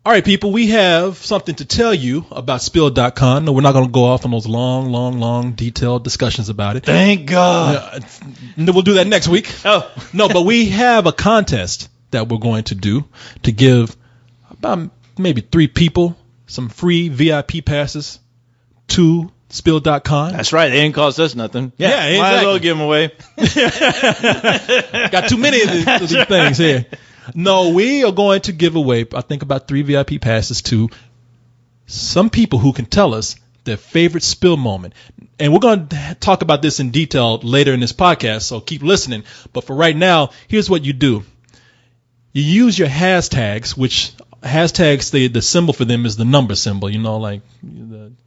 All right, people, we have something to tell you about Spill.com. No, we're not going to go off on those long, detailed discussions about it. Thank God. We'll do that next week. Oh. No, but we have a contest that we're going to do to give about maybe 3 people some free VIP passes to Spill.com. That's right. They didn't cost us nothing. Yeah, exactly. Might as well give them away. Got too many of these things here. No, we are going to give away, I think, about 3 VIP passes to some people who can tell us their favorite spill moment. And we're going to talk about this in detail later in this podcast, so keep listening. But for right now, here's what you do. You use your hashtags, which hashtags, the symbol for them is the number symbol, like.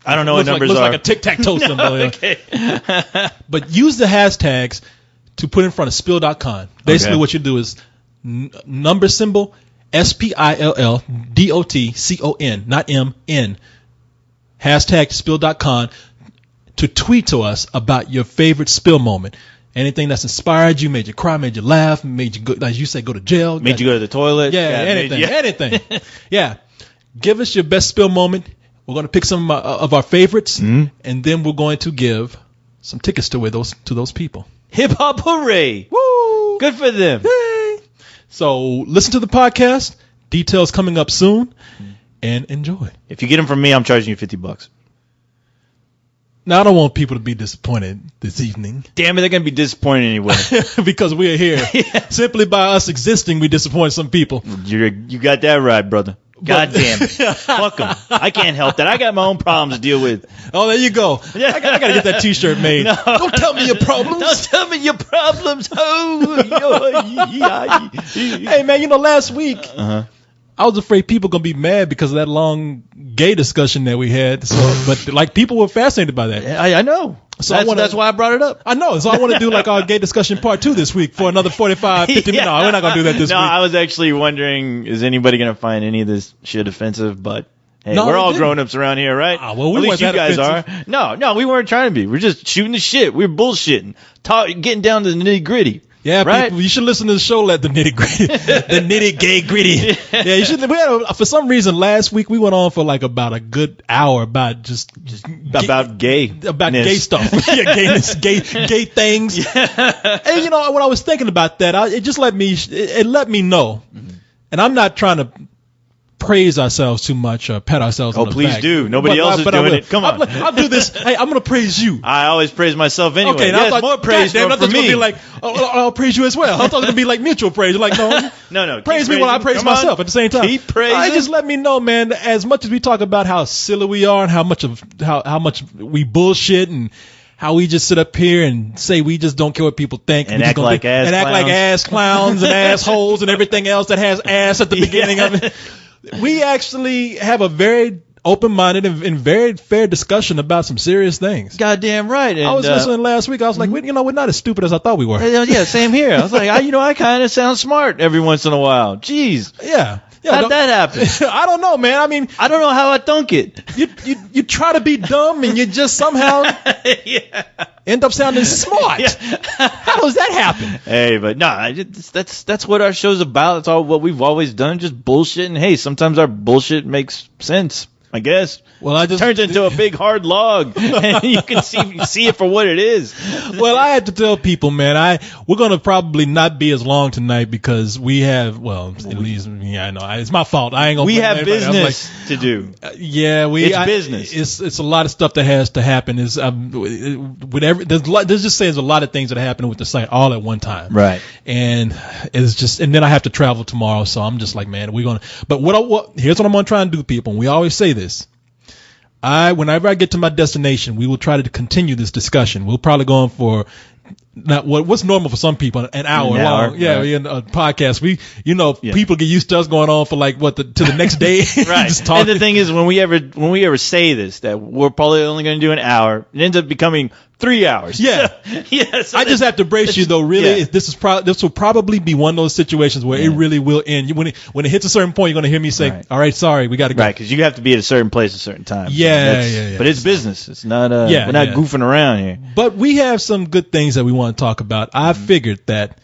I don't know what numbers looks are. like a tic-tac-toe symbol. Okay. But use the hashtags to put in front of Spill.com. Basically, what you do is number symbol SPILLDOTCON, not MN. Hashtag Spill.com to tweet to us about your favorite spill moment. Anything that's inspired you, made you cry, made you laugh, made you go, as you say, go to jail. Made you go to the toilet. Yeah, anything. Yeah. Give us your best spill moment. We're going to pick some of our favorites, and then we're going to give some tickets to those people. Hip hop hooray! Woo! Good for them. Yay! So listen to the podcast. Details coming up soon, and enjoy. If you get them from me, I'm charging you $50. Now, I don't want people to be disappointed this evening. Damn it, they're going to be disappointed anyway. Because we are here. Yeah. Simply by us existing, we disappoint some people. You got that right, brother. God damn it. Fuck them. I can't help that. I got my own problems to deal with. Oh, there you go. I got to get that T-shirt made. No. Don't tell me your problems. Don't tell me your problems. Hey, man, last week, I was afraid people going to be mad because of that long gay discussion that we had. But people were fascinated by that. I know. So that's why I brought it up. I know. So I want to do our gay discussion part 2 this week for another 45, 50 minutes. No, we're not going to do that this week. No, I was actually wondering, is anybody going to find any of this shit offensive? But hey, we're all grown-ups around here, right? Well, at least you guys offensive. are. No, we weren't trying to be. We're just shooting the shit. We're bullshitting. Getting down to the nitty-gritty. Yeah, right? People, you should listen to the show, the nitty gritty, the nitty gay gritty. Yeah, you should. For some reason, last week we went on for about a good hour about just about gay stuff, yeah, gayness, gay things. Yeah. And when I was thinking about that, it just let me know, and I'm not trying to praise ourselves too much or pat ourselves on the back. Oh, please do. Nobody else is doing it. Come on. I'll do this. Hey, I'm going to praise you. I always praise myself anyway. Okay, now yes, more praise for me. I thought it was going to be I'll praise you as well. I thought it was going to be like mutual praise. You're like, no. Praise me while I praise myself at the same time. Keep praising. Just let me know, man, as much as we talk about how silly we are and how much we bullshit and how we just sit up here and say we just don't care what people think. And act like ass clowns and assholes and everything else that has ass at the beginning of it. We actually have a very open-minded and very fair discussion about some serious things. Goddamn right. And, I was listening last week. I was like, we're not as stupid as I thought we were. Yeah, same here. I was like, I kind of sound smart every once in a while. Jeez. Yeah. How'd that happen? I don't know, man. I mean, I don't know how I thunk it. You try to be dumb and you just somehow end up sounding smart. Yeah. How does that happen? Hey, but no, that's what our show's about. That's all what we've always done, just bullshit. And hey, sometimes our bullshit makes sense, I guess. Well, it turns into a big hard log, and you can see it for what it is. Well, I had to tell people, man, we're going to probably not be as long tonight because we have, at least, I know, it's my fault. I ain't going to. We have business to do. It's business. It's a lot of stuff that has to happen. There's a lot of things that are happening with the site all at one time. Right. And and then I have to travel tomorrow, so I'm just like, man, but here's what I'm going to try and do, people. And we always say this. Whenever I get to my destination, we will try to continue this discussion. We'll probably go on for what's normal for some people, an hour long. Yeah, right. In a podcast. People get used to us going on for to the next day. Right. Just talking. And the thing is, when we ever say this, that we're probably only going to do an hour, it ends up becoming 3 hours. Yeah. So I just have to brace you though. Really, this will probably be one of those situations where it really will end. When it hits a certain point, you're going to hear me say, "All right, sorry, we got to go." Right, because you have to be at a certain place at a certain time. Yeah. But it's business. It's not. We're not goofing around here. But we have some good things that we want to talk about. I figured that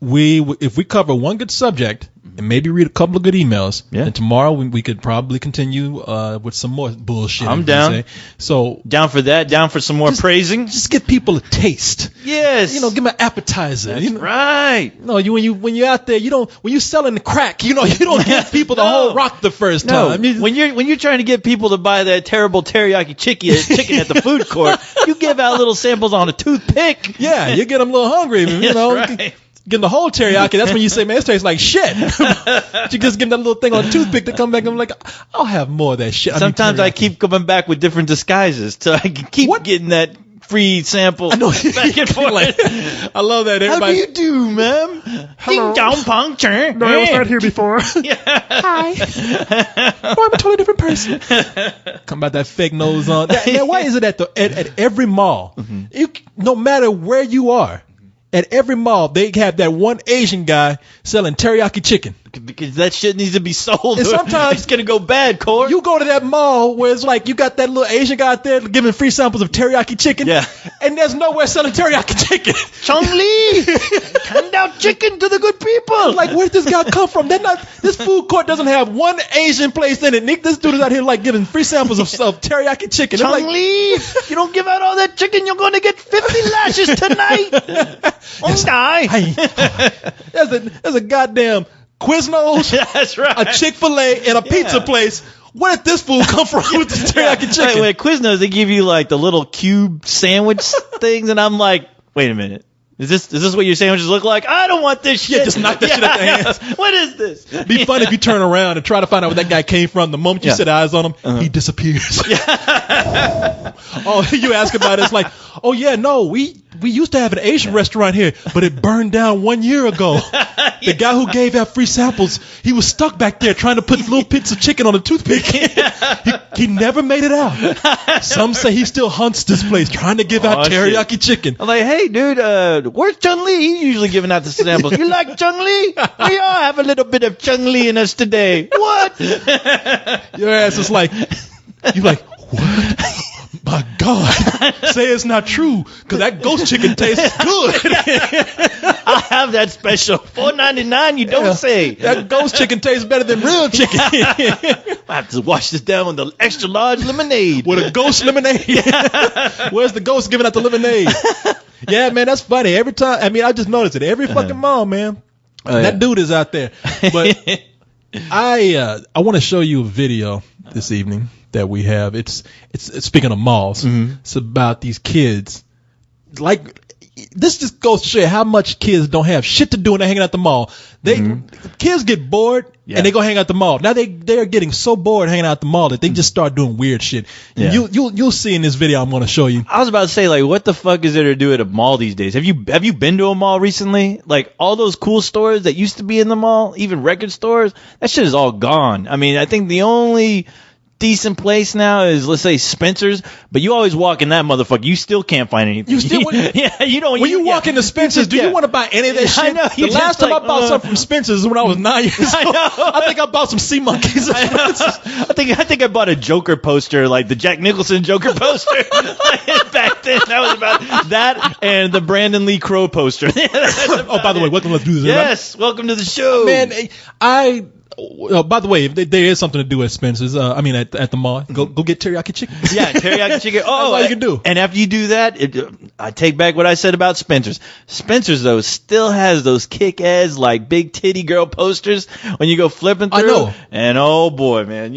if we cover one good subject and maybe read a couple of good emails. Yeah. And tomorrow we could probably continue with some more bullshit. I'm down. So down for that. Down for some more praising. Just give people a taste. Yes. Give them an appetizer. That's right. No, when you're out there, when you're selling the crack, you don't give people the whole rock the first No. time. I mean, when you're trying to get people to buy that terrible teriyaki chicken at the food court, you give out little samples on a toothpick. yeah, you get them a little hungry. Right. Getting the whole teriyaki, that's when you say, man, this tastes like shit. But you just give them that little thing on a toothpick to come back and I'm like, I'll have more of that shit. Sometimes I keep coming back with different disguises so I can keep getting that free sample. I know. Back and forth. I love that. How Everybody, do you do, ma'am? Ding dong puncture. No, I was not here before. Hi. Oh, I'm a totally different person. Come about that fake nose on. Man, why is it at every mall, no matter where you are, at every mall, they have that one Asian guy selling teriyaki chicken. Because that shit needs to be sold. And sometimes it's going to go bad, Core. You go to that mall where it's like you got that little Asian guy out there giving free samples of teriyaki chicken. Yeah. And there's nowhere selling teriyaki chicken. Chung Lee! Hand out chicken to the good people. Like, where did this guy come from? This food court doesn't have one Asian place in it. Nick, this dude is out here like giving free samples of teriyaki chicken. Chung like, Lee! You don't give out all that chicken, you're going to get 50 lashes tonight. There's a goddamn Quiznos, that's right, a Chick-fil-A, and a pizza place. Where did this food come from with the teriyaki chicken? Wait, Quiznos, they give you like the little cube sandwich things, and I'm like, wait a minute. Is this what your sandwiches look like? I don't want this shit. Yeah, just knock that shit out the hands. What is this? Be fun if you turn around and try to find out where that guy came from. The moment you set eyes on him, he disappears. Oh, you ask about it, it's like, oh yeah, no, we used to have an Asian restaurant here, but it burned down 1 year ago. The guy who gave out free samples, he was stuck back there trying to put little bits of chicken on a toothpick. He never made it out. Some say he still hunts this place trying to give out teriyaki chicken. I'm like, hey, dude, where's Chung Lee? He's usually giving out the samples. You like Chung Lee? We all have a little bit of Chung Lee in us today. What? Your ass is like, you're like, what? My God, say it's not true, because that ghost chicken tastes good. I have that special $4.99. You don't say. That ghost chicken tastes better than real chicken. I have to wash this down with the extra large lemonade. With a ghost lemonade. Where's the ghost giving out the lemonade? Yeah, man, that's funny. Every time, I just noticed it. Every fucking mall, man. That dude is out there. But I want to show you a video this evening that we have. It's speaking of malls. It's about these kids. Like, this just goes to show you how much kids don't have shit to do when they're hanging out the mall. Kids get bored and they go hang out the mall. Now they are getting so bored hanging out the mall that they just start doing weird shit. Yeah. You'll see in this video I'm going to show you. I was about to say, like, what the fuck is there to do at a mall these days? Have you been to a mall recently? Like, all those cool stores that used to be in the mall, even record stores, that shit is all gone. I mean, I think the only decent place now is, let's say, Spencer's, but you always walk in that motherfucker, you still can't find anything. You still yeah, you don't. When you walk into Spencer's, do you want to buy any of that shit? I know. The last time I bought something from Spencer's is when I was 9 years old. I think I bought some sea monkeys. I think I bought a Joker poster, like the Jack Nicholson Joker poster. Back then, that was about that and the Brandon Lee Crow poster. Oh, by the way, welcome to this. Yes, welcome to the show, man. By the way, there is something to do at Spencer's. At the mall. Go get teriyaki chicken. Yeah, teriyaki chicken. Oh, that's all you can do. And after you do that, I take back what I said about Spencer's. Spencer's, though, still has those kick-ass, like, big titty girl posters when you go flipping through. I know. And oh boy, man,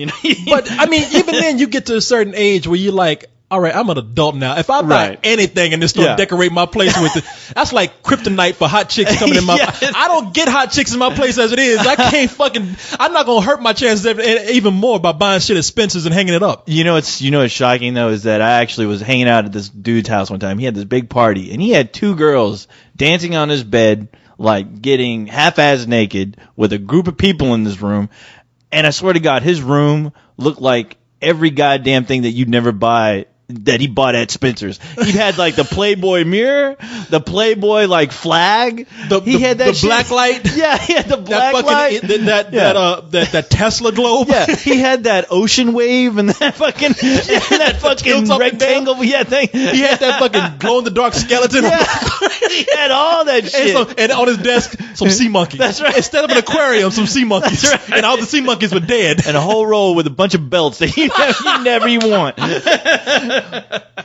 But even then, you get to a certain age where you're like, all right, I'm an adult now. If I buy anything in this store and decorate my place with it, that's like kryptonite for hot chicks coming in my place. I don't get hot chicks in my place as it is. I'm not going to hurt my chances even more by buying shit at Spencer's and hanging it up. What's shocking, though, is that I actually was hanging out at this dude's house one time. He had this big party, and he had two girls dancing on his bed, like getting half-ass naked with a group of people in this room. And I swear to God, his room looked like every goddamn thing that you'd never buy that he bought at Spencer's. He had like the Playboy mirror, the Playboy like flag. He had that black light. Yeah, he had the black light. That Tesla globe. Yeah, he had that ocean wave and that fucking rectangle. Yeah, thing. He had that fucking glow in the dark skeleton. Yeah. He had all that shit. And on his desk, some sea monkeys. That's right. Instead of an aquarium, some sea monkeys. That's right. And all the sea monkeys were dead. And a whole roll with a bunch of belts that you never even want.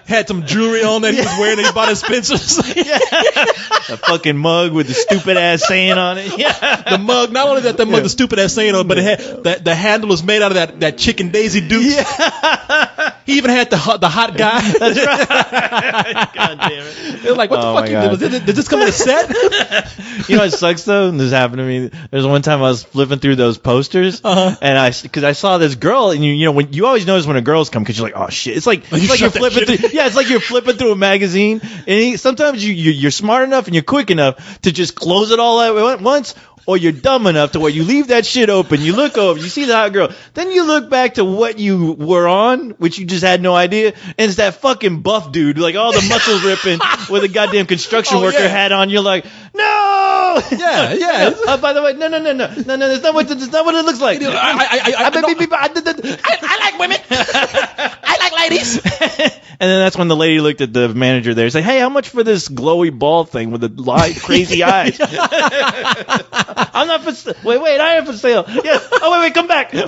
Had some jewelry on that he was wearing that he bought at Spencer's. A fucking mug with the stupid ass saying on it. Yeah. The mug, not only that the mug, the stupid ass saying on it, but it had the handle was made out of that chicken Daisy Dukes. Yeah. He even had the hot guy. That's right. God damn it. It was like, what the fuck? Did this come in a set? You know what sucks though? And this happened to me. There's one time I was flipping through those posters, and because I saw this girl, and you know when you always notice when a girl's come because you're like, oh shit, it's like you're flipping through. Yeah, it's like you're flipping through a magazine, and sometimes you're smart enough and you're quick enough to just close it all at once. Or you're dumb enough to where you leave that shit open, you look over, you see the hot girl, then you look back to what you were on, which you just had no idea, and it's that fucking buff dude, like all the muscles ripping with a goddamn construction worker hat on. You're like, no! Yeah. By the way, no, that's not what it looks like. I like women. I like ladies. And then that's when the lady looked at the manager there and said, hey, how much for this glowy ball thing with the crazy eyes? I'm not for sale. Wait, I am for sale. Yes. Oh, wait, come back. Yeah,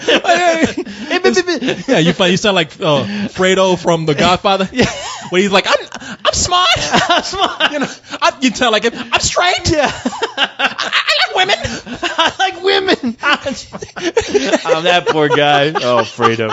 you sound like Fredo from The Godfather. Yeah. When he's like, I'm smart. I'm smart. You know, you sound like him. I'm straight. Yeah. I like women. I like women. I'm that poor guy. Oh, Fredo.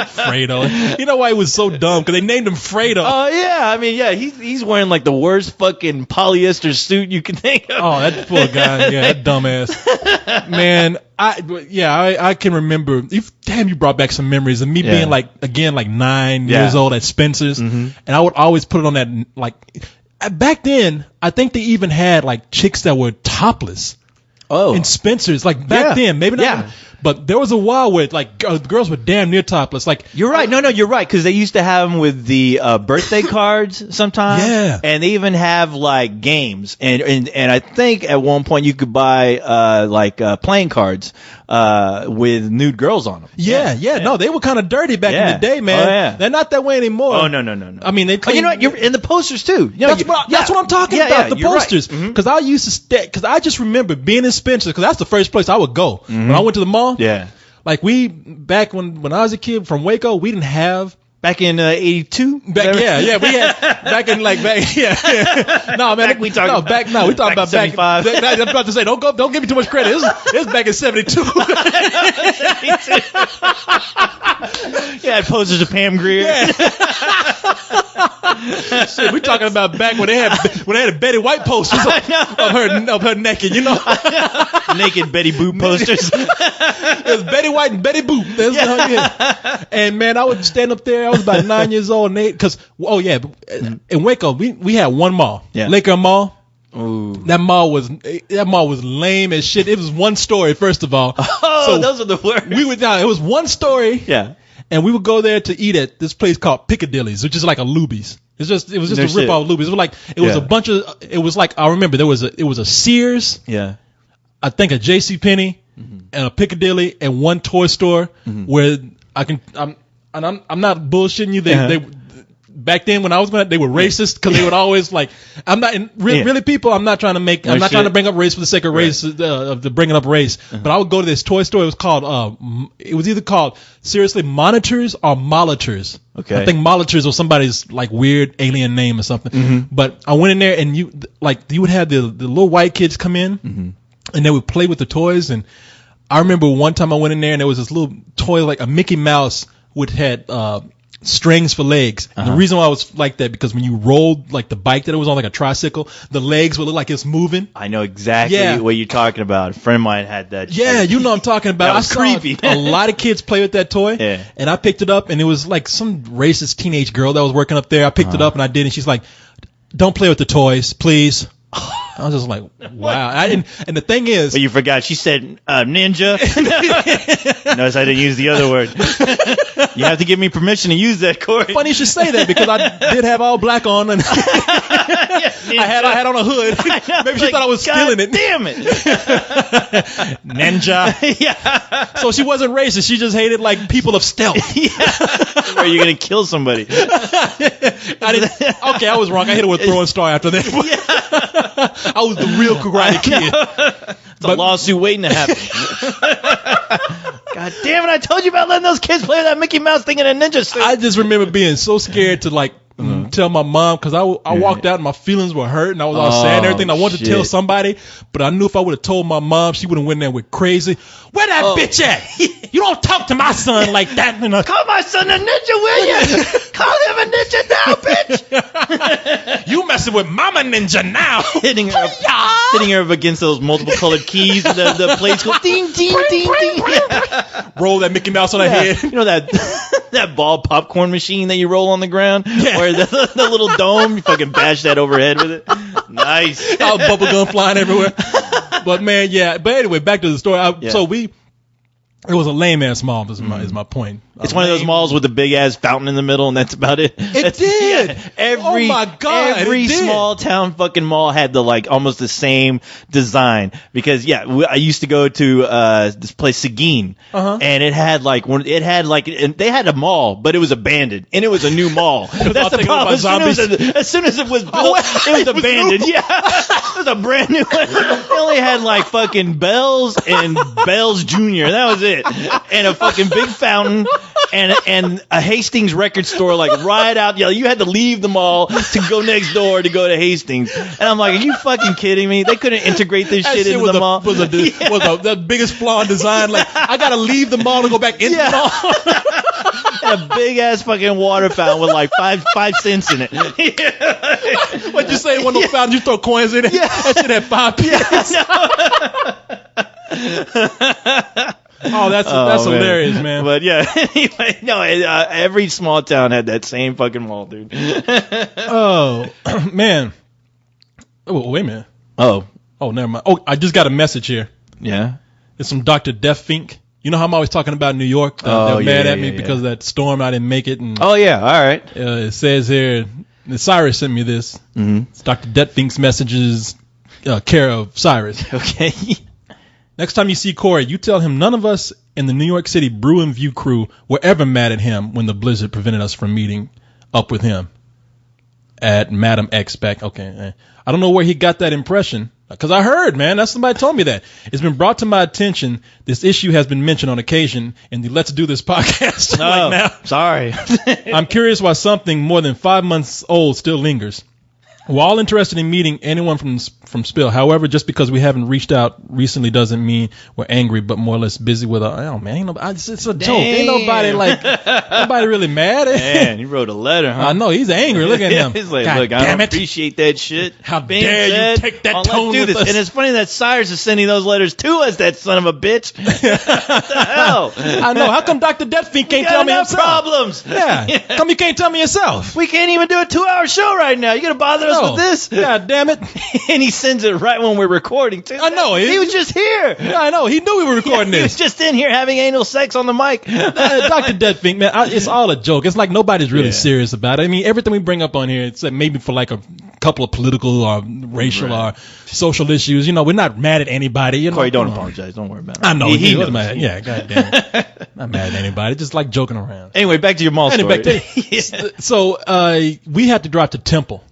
Fredo. You know why he was so dumb? Because they named him Fredo. Oh, yeah. I mean, yeah, he's wearing like the worst fucking polyester suit you can think of. Oh, that poor guy. Yeah, that dumbass. Man, I can remember. Damn, you brought back some memories of me being like 9 years old at Spencer's. Mm-hmm. And I would always put it on that, like, back then, I think they even had like chicks that were topless. Oh. In Spencer's, like back then, maybe not. Yeah. But there was a while where like girls were damn near topless. Like you're right. No, you're right because they used to have them with the birthday cards sometimes. Yeah. And they even have like games and I think at one point you could buy playing cards with nude girls on them. Yeah. No, they were kind of dirty back in the day, man. Oh, yeah. They're not that way anymore. Oh no. I mean, they. You know what? You're in the posters too. You know, that's what I'm talking about. The posters. Because I used to stay. Because I just remember being in Spencer. Because that's the first place I would go when I went to the mall. Yeah. Like back when I was a kid from Waco, we didn't have. Back in 82? We had back in No, man, we talking about 75. I'm about to say, don't give me too much credit. This back in 72. Yeah, posters of Pam Grier. Yeah. Shit, we talking about back when they had Betty White posters of her naked, you know. Naked Betty Boop posters. It was Betty White and Betty Boop. And man, I would stand up there. I was about 9 years old, because in Waco we had one mall, Laker Mall. Ooh. That mall was lame as shit. It was one story, first of all. Oh, so those are the worst. It was one story. Yeah. And we would go there to eat at this place called Piccadilly's, which is like a Luby's. It was just a rip off Luby's. It was a bunch of. It was like, I remember it was a Sears. Yeah. I think a JCPenney and a Piccadilly and one toy store where I'm not bullshitting you. They back then when I was going, they were racist because they would always like. I'm not really people. I'm not trying to make. I'm not trying to bring up race for the sake of race of the bringing up race. But I would go to this toy store. It was called. It was either called seriously Monitors or Molitors. Okay. I think Molitors was somebody's like weird alien name or something. But I went in there and you would have the little white kids come in and they would play with the toys. And I remember one time I went in there and there was this little toy like a Mickey Mouse which had strings for legs. And the reason why I was like that because when you rolled like the bike that it was on, like a tricycle, the legs would look like it's moving. I know exactly what you're talking about. A friend of mine had that. Yeah, you know what I'm talking about. That was creepy. A lot of kids play with that toy. Yeah. And I picked it up and it was like some racist teenage girl that was working up there. I picked it up and I did, and she's like, "Don't play with the toys, please." I was just like, wow. And the thing is... But you forgot. She said ninja. Notice I didn't use the other word. You have to give me permission to use that, Corey. Funny you should say that because I did have all black on and I had on a hood. Maybe she thought I was stealing it. Damn it. Ninja. Yeah. So she wasn't racist. She just hated like people of stealth. Where you're going to kill somebody. Okay, I was wrong. I hit her with throwing star after that. I was the real Karate Kid. It's a lawsuit waiting to happen. God damn it, I told you about letting those kids play that Mickey Mouse thing in a ninja suit. I just remember being so scared to like tell my mom because I walked out and my feelings were hurt and I was all sad and everything. I wanted to tell somebody, but I knew if I would have told my mom, she would have went there with crazy. Where that bitch at? You don't talk to my son like that. Call my son a ninja, will you? Call him a ninja now, bitch. You messing with Mama Ninja now. Hitting her up against those multiple colored keys. The plates go ding, ding, ding, ding. Roll that Mickey Mouse on her head. You know that ball popcorn machine that you roll on the ground? Yeah. Where the little dome, you fucking bash that overhead with it. Nice. All bubble gum flying everywhere. But man, yeah. But anyway, back to the story. So it was a lame ass mall. Is my point. It's one of those malls with a big ass fountain in the middle, and that's about it. It did. Yeah, oh my god! Every small town fucking mall had almost the same design because I used to go to this place Seguin, and it had they had a mall, but it was abandoned, and it was a new mall. That's the problem. As soon as it was built, it was abandoned. Yeah, it was a brand new one. They only had like fucking Bell's and Bell's Jr. That was it, and a fucking big fountain. And a Hastings record store like right out. You had to leave the mall to go next door to go to Hastings. And I'm like, are you fucking kidding me? They couldn't integrate this shit into the mall. Was the biggest flaw in design. Like I gotta leave the mall to go back into the mall. And a big ass fucking water fountain with like 5 cents in it. What'd you say? One of those fountains you throw coins in it? Yeah. That shit had 5 pence. Oh, that's hilarious, man. But yeah, anyway, no, every small town had that same fucking mall, dude. Oh, man. Oh, wait a minute. Oh, never mind. Oh, I just got a message here. Yeah? It's from Dr. Death Fink. You know how I'm always talking about New York? They're mad at me because of that storm. I didn't make it. And, all right. It says here, Cyrus sent me this. Mm-hmm. It's Dr. Death Fink's messages, care of Cyrus. Okay. Next time you see Corey, you tell him none of us in the New York City Brew and View crew were ever mad at him when the blizzard prevented us from meeting up with him at Madam X back. Okay. I don't know where he got that impression because I heard, man, that's somebody told me that. It's been brought to my attention. This issue has been mentioned on occasion in the Let's Do This podcast. No, now. Sorry. I'm curious why something more than 5 months old still lingers. We're all interested in meeting anyone from Spill. However, just because we haven't reached out recently doesn't mean we're angry, but more or less busy with our. Oh man, it's a joke. Ain't nobody really mad. Man, he wrote a letter, huh? I know he's angry. Look at him. He's like, God look, I don't appreciate that shit. How dare you take that tone with us? And it's funny that Cyrus is sending those letters to us. That son of a bitch. What the hell? I know. How come Dr. Deathfink can't tell me himself? Problems. Yeah. How come you can't tell me yourself? We can't even do a 2-hour show right now. You gonna bother us with this? God damn it. And he sends it right when we're recording, too. I know. He was just here. Yeah, I know. He knew we were recording this. He was just in here having anal sex on the mic. Dr. Deathfink, man, it's all a joke. It's like nobody's really serious about it. I mean, everything we bring up on here, it's maybe for like a couple of political or racial or social issues. You know, we're not mad at anybody. You know? Corey, don't apologize. Don't worry about it. I know. He was mad. Yeah, God damn it. Not mad at anybody. Just like joking around. Anyway, back to your mall story. So we had to drive to Temple.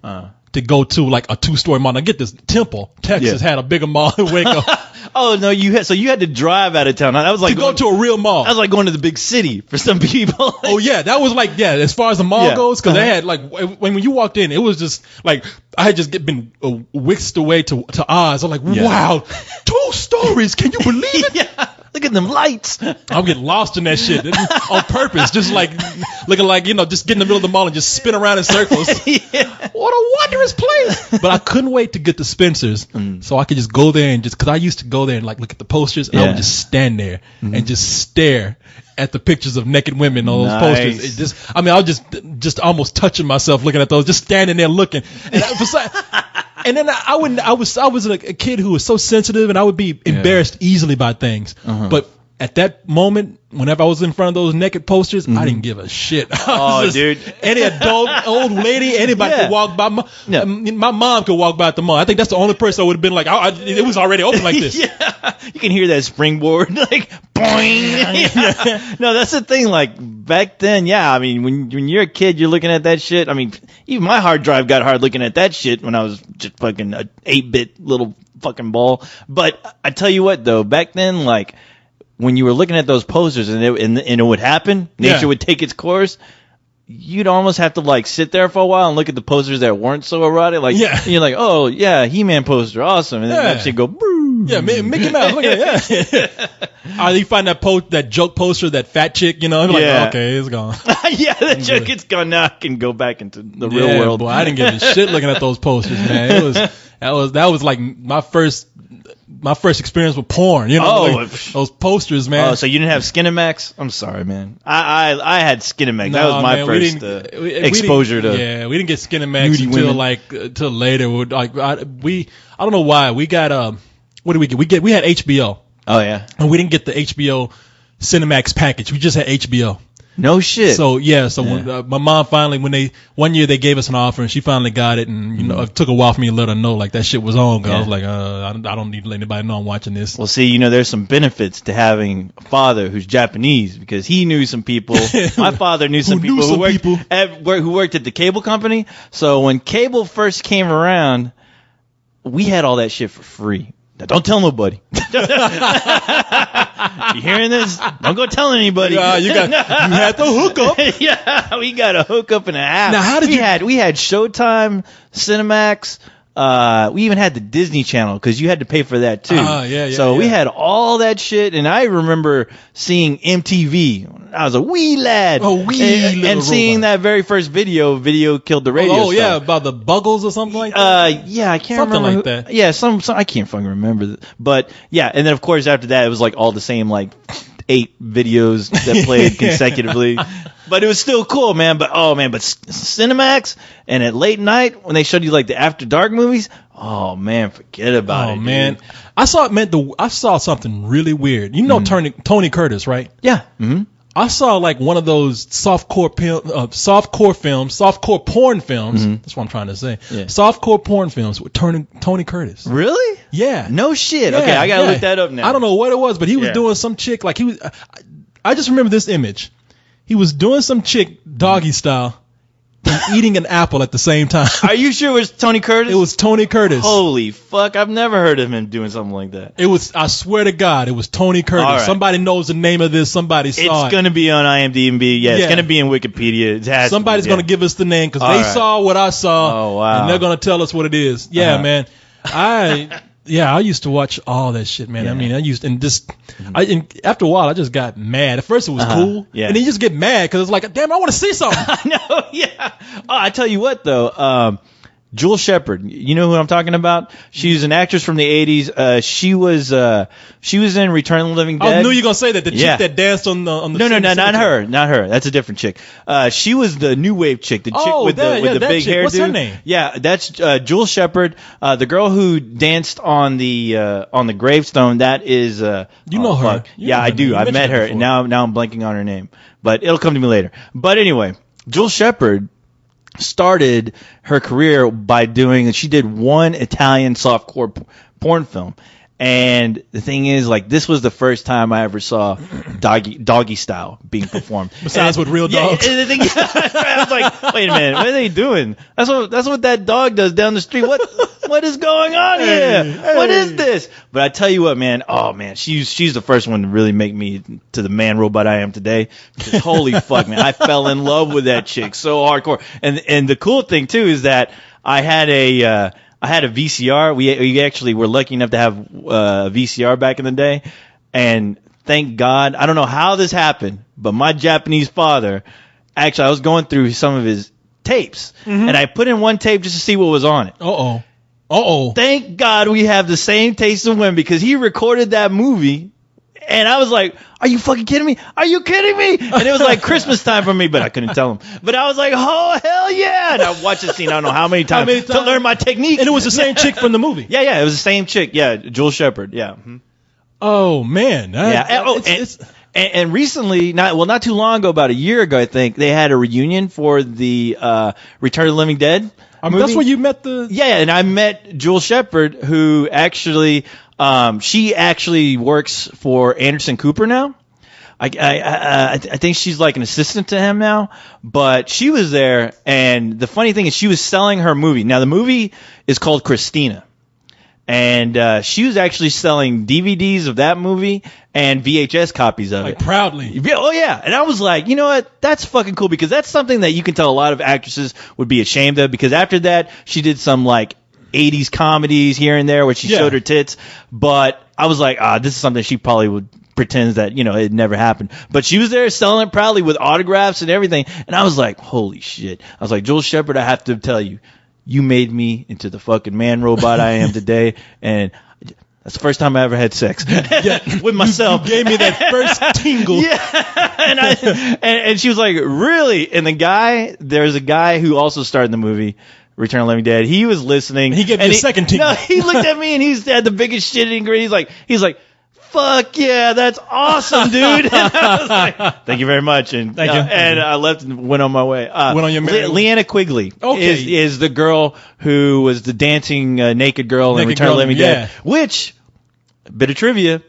To go to like a 2-story mall. Now get this, Temple, Texas had a bigger mall than Waco. Oh no, you had to drive out of town. That was like go to a real mall. That was like going to the big city for some people. Oh yeah, that was like as far as the mall goes, because they had like when you walked in, it was just like I had just been whisked away to Oz. I'm like, wow, 2 stories? Can you believe it? Yeah. Look at them lights. I'm getting lost in that shit on purpose. Just like looking like, just get in the middle of the mall and just spin around in circles. What a wondrous place. But I couldn't wait to get to Spencer's so I could just go there and because I used to go there and like look at the posters and I would just stand there and just stare at the pictures of naked women on those posters. I was just almost touching myself looking at those, just standing there looking. And then I was a kid who was so sensitive and I would be embarrassed easily by things. But at that moment, whenever I was in front of those naked posters, I didn't give a shit. Oh, dude. Any adult, old lady, anybody could walk by. My mom could walk by at the mall. I think that's the only person I would have been like, it was already open like this. Yeah. You can hear that springboard, like, boing. No, that's the thing. Like, back then, yeah, I mean, when you're a kid, you're looking at that shit. I mean, even my hard drive got hard looking at that shit when I was just fucking a 8-bit little fucking ball. But I tell you what, though, back then, like, when you were looking at those posters and it would happen, nature would take its course, you'd almost have to like sit there for a while and look at the posters that weren't so erotic. Like, and you're like, oh yeah, He-Man poster, awesome, and then that shit go, boo. Yeah, Mickey Mouse, look at that. Yeah. You find that joke poster, that fat chick, you know, I'm like, okay, it's gone. Yeah, that joke, it's gone now. I can go back into the real world. Boy, I didn't give a shit looking at those posters, man. That was like my first experience with porn, you know, like those posters, man. Oh, so you didn't have Skinemax? I'm sorry, man. I had Skinemax. That was my first exposure to. Yeah, we didn't get Skinemax until later. I don't know why we got what did we get? We had HBO. Oh yeah, and we didn't get the HBO Cinemax package. We just had HBO. No shit. So when my mom finally, one year they gave us an offer and she finally got it, and you know it took a while for me to let her know like that shit was on. Cause I was like, I don't need to let anybody know I'm watching this. Well, see, you know, there's some benefits to having a father who's Japanese because he knew some people. My father knew some people who worked at the cable company. So when cable first came around, we had all that shit for free. Now, don't tell nobody. You hearing this? Don't go tell anybody. You had the hookup. Yeah, we got a hookup and a half. Now, how did we had Showtime, Cinemax. We even had the Disney Channel because you had to pay for that too. So we had all that shit, and I remember seeing MTV. I was a wee lad. And seeing that very first video killed the radio. Oh yeah, about the Buggles or something like that. Yeah, I can't something remember. Something like that. Yeah, some I can't fucking remember. But yeah, and then of course after that it was like all the same like 8 videos that played consecutively. But it was still cool, man. But Cinemax and at late night when they showed you like the After Dark movies, oh man, forget about it. Oh man, dude. I saw something really weird. You know Tony Curtis, right? Yeah. Mm-hmm. I saw like one of those softcore porn films. Mm-hmm. That's what I'm trying to say. Yeah. Softcore porn films with Tony Curtis. Really? Yeah. No shit. Yeah, okay, I gotta look that up now. I don't know what it was, but he was doing some chick like he was. I just remember this image. He was doing some chick doggy style and eating an apple at the same time. Are you sure it was Tony Curtis? It was Tony Curtis. Holy fuck! I've never heard of him doing something like that. It was. I swear to God, it was Tony Curtis. Right. Somebody knows the name of this. Somebody saw it. It's gonna be on IMDb. Yeah, it's gonna be in Wikipedia. Somebody's gonna give us the name because they saw what I saw. Oh wow! And they're gonna tell us what it is. Yeah, man. I used to watch all that shit, man. Yeah. I mean, and after a while, I just got mad. At first, it was cool, and then you just get mad because it's like, damn, I want to see something. I know, yeah. Oh, I tell you what, though, Jewel Shepard, you know who I'm talking about? She's an actress from the 80s. She was in Return of the Living Dead. I knew you were gonna say that the chick that danced on the. No, not her. That's a different chick. She was the new wave chick, the chick with the big hair. What's her name? Yeah, that's Jewel Shepard. The girl who danced on the gravestone. That is. You know her. Yeah, I do. I've met her, and now I'm blanking on her name, but it'll come to me later. But anyway, Jewel Shepard started her career by she did one Italian softcore porn film. And the thing is, like, this was the first time I ever saw doggy style being performed. Besides with real dogs. Yeah, I was like, wait a minute, what are they doing? That's what that dog does down the street. What is going on here? Hey. What is this? But I tell you what, man. Oh man, she's the first one to really make me to the man robot I am today. Because holy fuck, man, I fell in love with that chick so hardcore. And the cool thing too is that I had a VCR. We actually were lucky enough to have a VCR back in the day. And thank God, I don't know how this happened, but my Japanese father, actually, I was going through some of his tapes, and I put in one tape just to see what was on it. Uh-oh. Thank God we have the same taste in women because he recorded that movie. And I was like, are you fucking kidding me? Are you kidding me? And it was like Christmas time for me, but I couldn't tell him. But I was like, oh, hell yeah. And I watched the scene, I don't know how many times to learn my technique. And it was the same chick from the movie. Yeah, it was the same chick. Yeah, Jewel Shepard. Yeah. Mm-hmm. Oh man. And recently, not too long ago, about a year ago, I think they had a reunion for the Return of the Living Dead. That's where you met the. Yeah, and I met Jewel Shepard, who actually she actually works for Anderson Cooper now. I think she's like an assistant to him now, but she was there, and the funny thing is she was selling her movie. Now the movie is called Christina, and she was actually selling DVDs of that movie and VHS copies of it. Proudly. Oh yeah, and I was like, you know what? That's fucking cool, because that's something that you can tell a lot of actresses would be ashamed of, because after that she did some like 80s comedies here and there where she showed her tits, but I was like, this is something she probably would pretends that, it never happened. But she was there selling it proudly with autographs and everything. And I was like, holy shit. I was like, Jewel Shepard, I have to tell you, you made me into the fucking man robot I am today. And that's the first time I ever had sex with myself. You gave me that first tingle. Yeah. And she was like, really? And there's a guy who also starred in the movie Return of the Living Dead. He was listening. He gave me a second tingle. No, he looked at me and he had the biggest shit in green. He's like, fuck yeah, that's awesome, dude. And I was like, thank you very much. And thank you. And I left and went on my way. Went on your merry way. Leanna Quigley is the girl who was the dancing naked girl in Return of the Living Dead. Which, bit of trivia,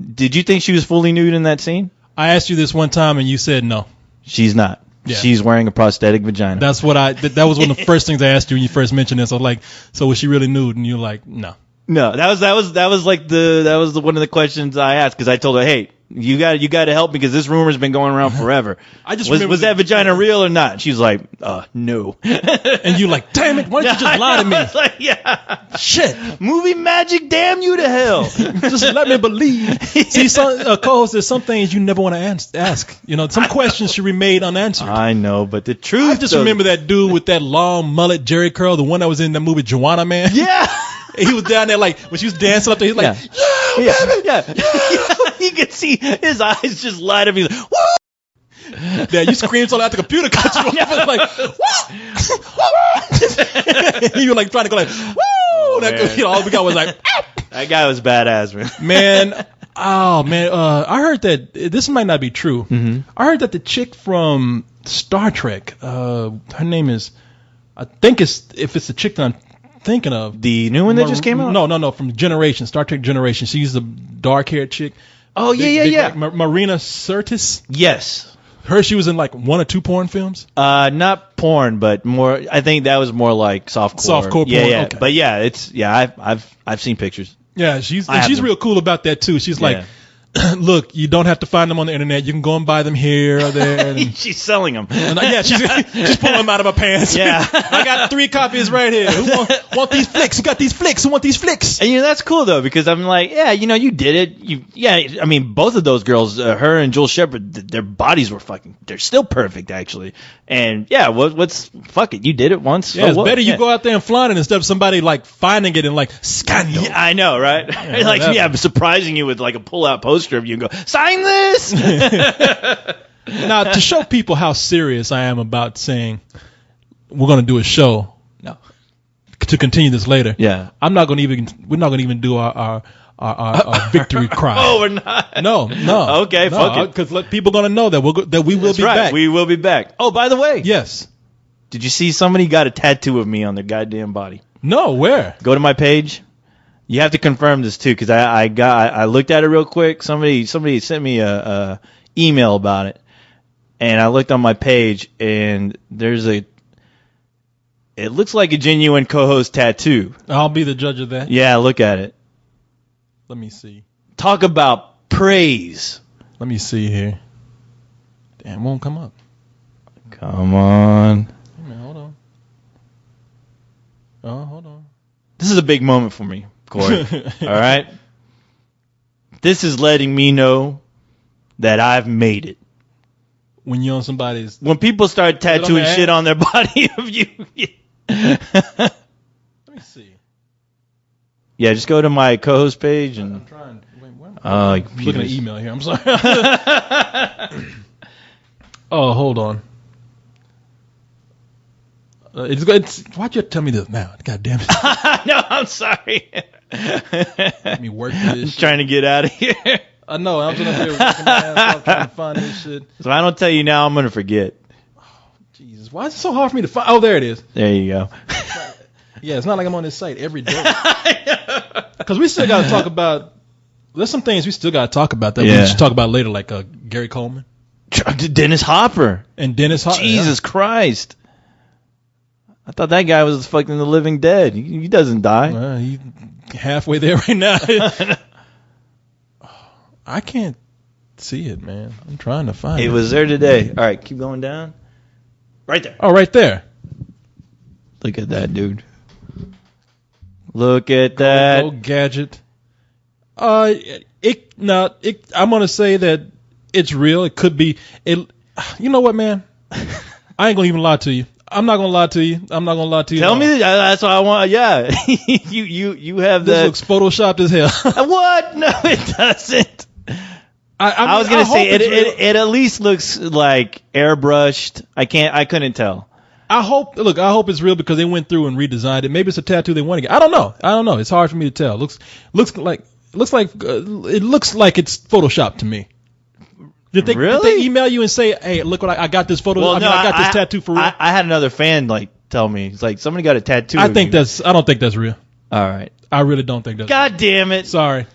did you think she was fully nude in that scene? I asked you this one time and you said no. She's not. Yeah. She's wearing a prosthetic vagina. That was one of the first things I asked you when you first mentioned this. I was like, so was she really nude? And you're like, no. No, that was one of the questions I asked, because I told her, hey, you got to help me, because this rumor's been going around forever. Was that vagina real or not? She was like, no. And you like, damn it, why don't you just lie to me? I was like, yeah, shit, movie magic, damn you to hell. Just let me believe. See, co-host, there's some things you never want to ask. Some questions should remain unanswered. I know, but the truth. I just remember that dude with that long mullet, Jerry curl, the one that was in the movie Joanna Man. Yeah. He was down there like when she was dancing up there. He's like, yeah. You could see his eyes just light up. He's like, woo! Yeah, you screamed so loud the computer cut you off. Like, woo! You were like trying to go like, woo! All we got was like, that guy was badass, man. Oh man, I heard that this might not be true. Mm-hmm. I heard that the chick from Star Trek, her name is, I think if it's the chick that I'm thinking of, the new one that just came out. No, from Generation, Star Trek Generation. She's the dark-haired chick. Oh yeah. Like Marina Sirtis. Yes. She was in like 1 or 2 porn films. Not porn, but more. I think that was more like softcore porn. Yeah. Okay. But I've seen pictures. Yeah, she's real cool about that too. She's like, look, you don't have to find them on the internet. You can go and buy them here or there. And, she's selling them. She's pulling them out of her pants. Yeah. I got 3 copies right here. Who want these flicks? Who got these flicks? Who want these flicks? And that's cool though, because I'm like, you did it. I mean, both of those girls, her and Jewel Shepard, their bodies were they're still perfect actually. And fuck it, you did it once. Yeah, it's better you go out there and flaunt it instead of somebody like finding it and like scandal. Yeah, I know, right? Surprising you with like a pull-out poster of you and go, sign this. Now, to show people how serious I am about saying we're going to do a show. No. To continue this later. Yeah. We're not going to even do our victory cry. Oh, we're not. No. Okay, fuck it. Because people are going to know that we will be back. We will be back. Oh, by the way. Yes. Did you see somebody got a tattoo of me on their goddamn body? No, where? Go to my page. You have to confirm this too, because I looked at it real quick. Somebody sent me a email about it, and I looked on my page, and it looks like a genuine co-host tattoo. I'll be the judge of that. Yeah, look at it. Let me see. Talk about praise. Let me see here. Damn, it won't come up. Come on. Wait a minute, hold on. Oh, hold on. This is a big moment for me, Corey. All right? This is letting me know that I've made it. When you're on somebody's... When people start tattooing shit on their body of you. Let me see. Yeah, just go to my co-host page and... I'm trying... Wait, where am I? I'm looking at email here. I'm sorry. Oh, hold on. It's why'd you tell me this now? God damn it. No, I'm sorry. Let me work for this shit. Trying to get out of here. I know. I'm just up here working my ass off trying to find this shit. So I don't tell you now, I'm gonna forget. Jesus, why is it so hard for me to find? Oh, there it is. There you go. Yeah, it's not like I'm on this site every day. Because we still got to talk about. There's some things we still got to talk about that we should talk about later, like Gary Coleman Dennis Hopper. And Dennis Hopper. Jesus Christ. I thought that guy was fucking the living dead. He doesn't die. Well, he's halfway there right now. I can't see it, man. I'm trying to find it. It was there today. All right, keep going down. Right there. Oh, right there. Look at that, dude. Look at that. Go gadget. I'm gonna say that it's real. It could be. You know what, man? I ain't gonna even lie to you. I'm not gonna lie to you. Tell me that's what I want. Yeah, you have that. This looks photoshopped as hell. What? No, it doesn't. I was gonna say it at least looks like airbrushed. I couldn't tell. I hope it's real because they went through and redesigned it. Maybe it's a tattoo they want to get. I don't know. It's hard for me to tell. It looks like it's photoshopped to me. Did they email you and say, "Hey, look what I got this photo. Well, I got this tattoo for real." I had another fan tell me, it's like somebody got a tattoo. I don't think that's real. All right. I really don't think that's. God damn it! Sorry.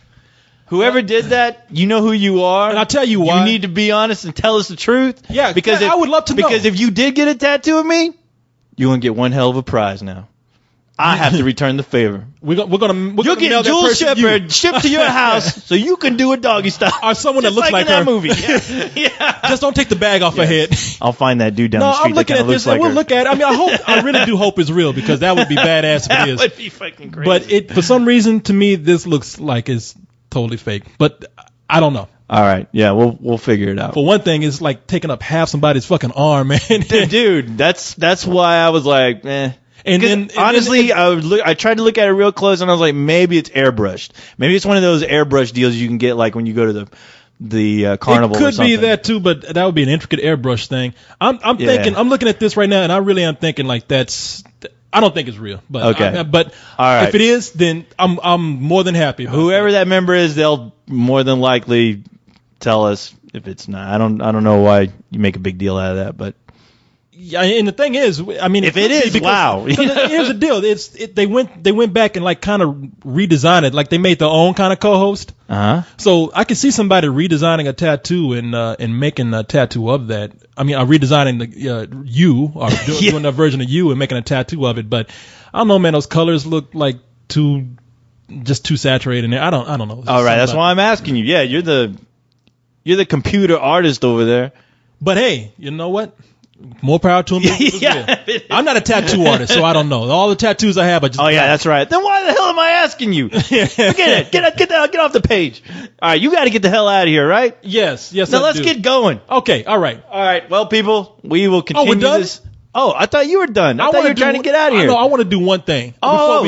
Whoever did that, you know who you are. And I'll tell you why. You need to be honest and tell us the truth. Yeah, because I would love to know. Because if you did get a tattoo of me, you're gonna get one hell of a prize now. I have to return the favor. You'll get Jules Shepard shipped to your house so you can do a doggy style. Or someone that looks like in her. that movie. Yeah. Just don't take the bag off her head. I'll find that dude down the street. I'm looking that at this like and we'll her. look at it. I mean, I really do hope it's real because that would be badass if it is. That would be fucking crazy. But for some reason, to me, this looks like it's totally fake. But I don't know. All right. Yeah, we'll figure it out. For one thing, it's like taking up half somebody's fucking arm, man. Dude, that's why I was like, eh. And then honestly, I tried to look at it real close, and I was like, maybe it's airbrushed. Maybe it's one of those airbrush deals you can get like when you go to the carnival. It could or something. be that too, but that would be an intricate airbrush thing. I'm thinking. I'm looking at this right now, and I really am thinking like that's. I don't think it's real, but okay. But all right. If it is, then I'm more than happy. Whoever that member is, they'll more than likely tell us if it's not. I don't know why you make a big deal out of that, but. Yeah, and the thing is, I mean, if it is, wow. Here's the deal: they went back and like kind of redesigned it, like they made their own kind of co-host. So I could see somebody redesigning a tattoo and making a tattoo of that. I mean, redesigning the you or doing a version of you and making a tattoo of it. But I don't know, man. Those colors look like too saturated in there. I don't know. All right, that's why I'm asking you. Yeah, you're the computer artist over there. But hey, you know what? More power to him. I'm not a tattoo artist, so I don't know. All the tattoos I have, I just. Oh yeah, that's right. Then why the hell am I asking you? Forget it. Get off the page. All right, you got to get the hell out of here, right? Yes. Now let's get going. Okay. All right. Well, people, we will continue we're done? this. Oh, I thought you were done. I thought you were trying to get out of here. No, I want to do one thing. Okay. I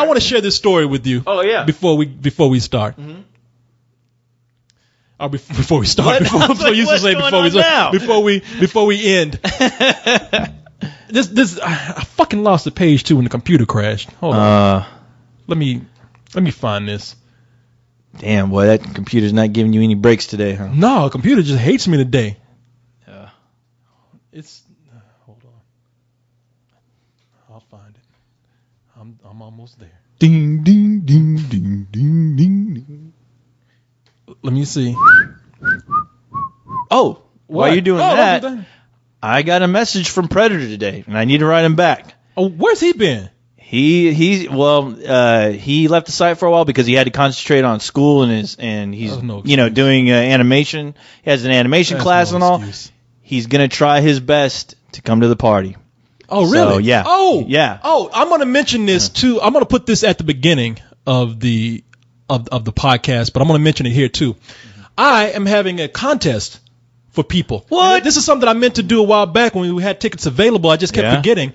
want to share this story with you. Oh yeah. Before we start. Mm-hmm. Or before we start, before we end. I fucking lost the page too when the computer crashed. Hold on. Let me find this. Damn, boy, that computer's not giving you any breaks today, huh? No, the computer just hates me today. Yeah. Hold on. I'll find it. I'm almost there. Ding ding ding ding ding ding ding. Let me see. Oh, while you're doing that, I got a message from Predator today, and I need to write him back. Oh, where's he been? He left the site for a while because he had to concentrate on school and he's doing animation. He has an animation class and all. He's gonna try his best to come to the party. Oh, really? So, yeah. Oh, yeah. Oh, I'm gonna mention this too. I'm gonna put this at the beginning of the podcast, but I'm going to mention it here too. Mm-hmm. I am having a contest for people. What? This is something I meant to do a while back when we had tickets available. I just kept forgetting.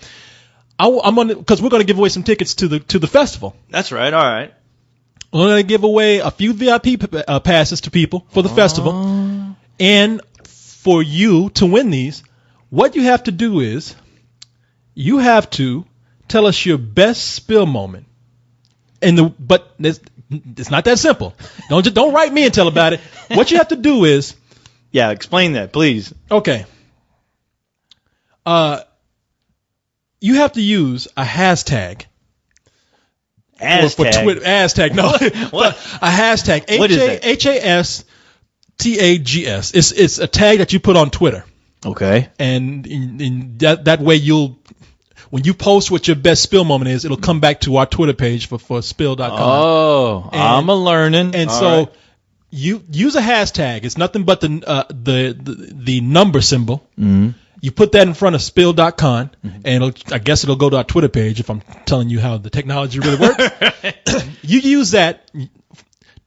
Because we're going to give away some tickets to the festival. That's right. All right. We're going to give away a few VIP passes to people for the festival, and for you to win these, what you have to do is you have to tell us your best spill moment. but it's not that simple. Don't write me and tell about it. What you have to do is, Yeah, explain that, please. okay. You have to use a hashtag. For Twitter. Hashtag, no. What? A hashtag. What is that? HASTAGS. It's a tag that you put on Twitter. Okay. And in that way when you post what your best spill moment is, it'll come back to our Twitter page for spill.com. Oh, I'm a learning. And so you use a hashtag. It's nothing but the number symbol. Mm-hmm. You put that in front of spill.com, and I guess it'll go to our Twitter page if I'm telling you how the technology really works. You use that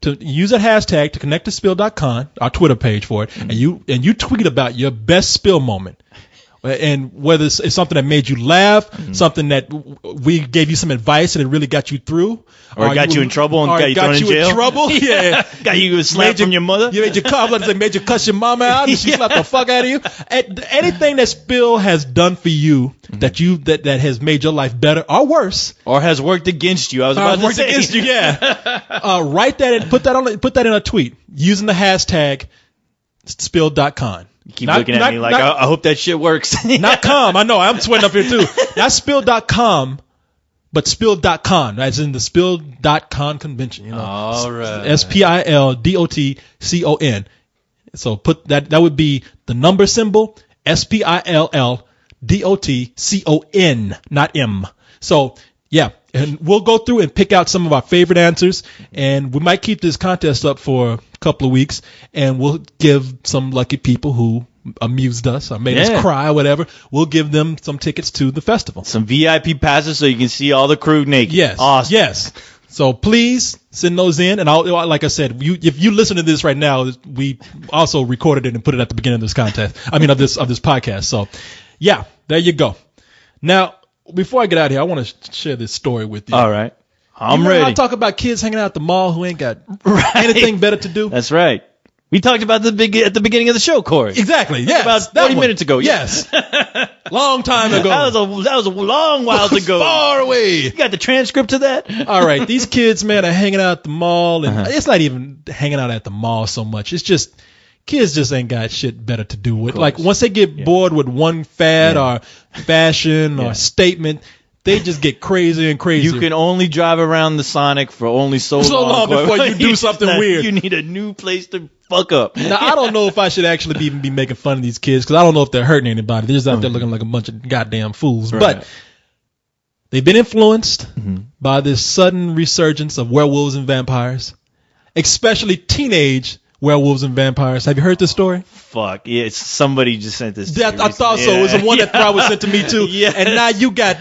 hashtag to connect to spill.com, our Twitter page for it, and you tweet about your best spill moment. And whether it's something that made you laugh, something that we gave you some advice and it really got you through, or got you in trouble and got you thrown in jail. In trouble, yeah. Got you slapped from your mother. You made you cuss your mama out and she slapped the fuck out of you. Anything that Spill has done for you that has made your life better or worse, or has worked against you. I was about to say against you. Yeah. Write that and put that in a tweet using the hashtag spill.com. You keep looking at me like, I hope that shit works. Not com. I know. I'm sweating up here, too. Not spill.com, but spill.con. As in the spill.con convention. All right. SPILDOTCON. So put that would be the number symbol, SPILLDOTCON, not M. So, yeah. And we'll go through and pick out some of our favorite answers, and we might keep this contest up for a couple of weeks, and we'll give some lucky people who amused us or made us cry or whatever, we'll give them some tickets to the festival. Some VIP passes so you can see all the crew naked. Yes. Awesome. Yes. So please send those in, and like I said, if you listen to this right now, we also recorded it and put it at the beginning of this contest. I mean, of this podcast. So, yeah, there you go. Now, before I get out of here, I want to share this story with you. All right. I'm ready. I talk about kids hanging out at the mall who ain't got anything better to do. That's right. We talked about at the beginning of the show, Corey. Exactly. Yes. About 40 minutes ago. Yes. Long time ago. That was a long while ago. Far away. You got the transcript to that? All right. These kids, man, are hanging out at the mall, and it's not even hanging out at the mall so much. It's just kids just ain't got shit better to do with. Like once they get bored with one fad or fashion or statement, they just get crazier and crazier. You can only drive around the Sonic for only so long before you do something weird. You need a new place to fuck up. Now, I don't know if I should actually even be making fun of these kids because I don't know if they're hurting anybody. They're just out there looking like a bunch of goddamn fools. Right. But they've been influenced by this sudden resurgence of werewolves and vampires, especially teenage werewolves and vampires. Have you heard this story? Fuck. Yeah, somebody just sent this to me. I thought so. It was the one that probably was sent to me too. And now you got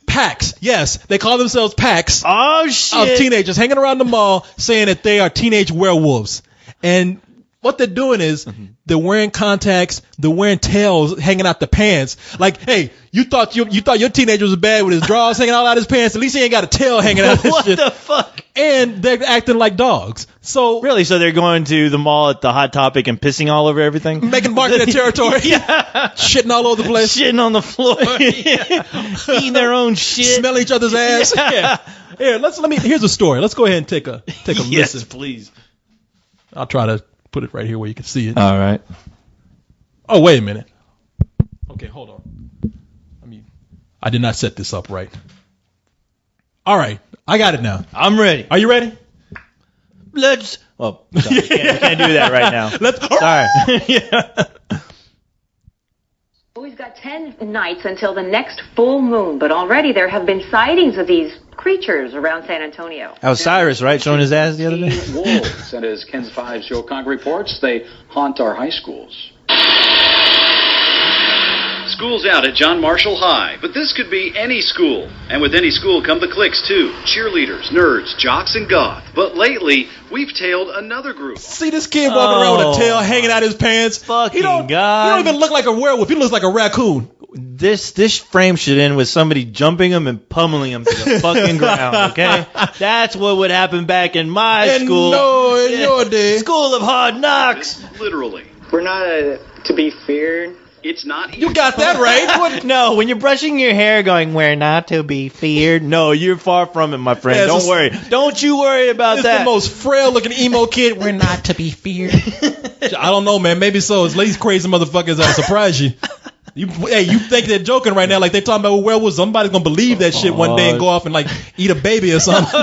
packs. Yes, they call themselves packs. Oh, shit. Of teenagers hanging around the mall saying that they are teenage werewolves. And what they're doing is they're wearing contacts, they're wearing tails hanging out the pants. Like, hey, you thought your teenager was bad with his drawers hanging all out his pants. At least he ain't got a tail hanging out his What shit. the fuck? And they're acting like dogs. So really, so they're going to the mall at the Hot Topic and pissing all over everything? Making marking their territory. Shitting all over the place. Shitting on the floor. Eating their own shit. Smelling each other's ass. Yeah. Here, here's a story. Let's go ahead and take a listen. Yes, please. I'll try to put it right here where you can see it. All right. Oh, wait a minute. Okay, hold on. I did not set this up right. All right. I got it now. I'm ready. Are you ready? Let's. Oh, sorry. We can't do that right now. Sorry. We've got 10 nights until the next full moon, but already there have been sightings of these creatures around San Antonio. That was Cyrus, right? Showing his ass the other day? Wolves, and as Ken's 5 Joe Conk reports, they haunt our high schools. School's out at John Marshall High, but this could be any school. And with any school come the cliques too. Cheerleaders, nerds, jocks, and goth. But lately, we've tailed another group. See this kid walking around with a tail hanging out his pants? Fucking God. He don't even look like a werewolf. He looks like a raccoon. This frame should end with somebody jumping him and pummeling him to the fucking ground, okay? That's what would happen back in my school. No, in your day. School of Hard Knocks. Literally. We're not to be feared. It's not. You got that right. What? No, when you're brushing your hair going, we're not to be feared. No, you're far from it, my friend. Yeah, Don't worry. Don't you worry about It's that. the most frail-looking emo kid. We're not to be feared. I don't know, man. Maybe so. It's these crazy motherfuckers that'll surprise you. You think they're joking right now, like they're talking about werewolves. Somebody's gonna believe that shit one day and go off and like eat a baby or something.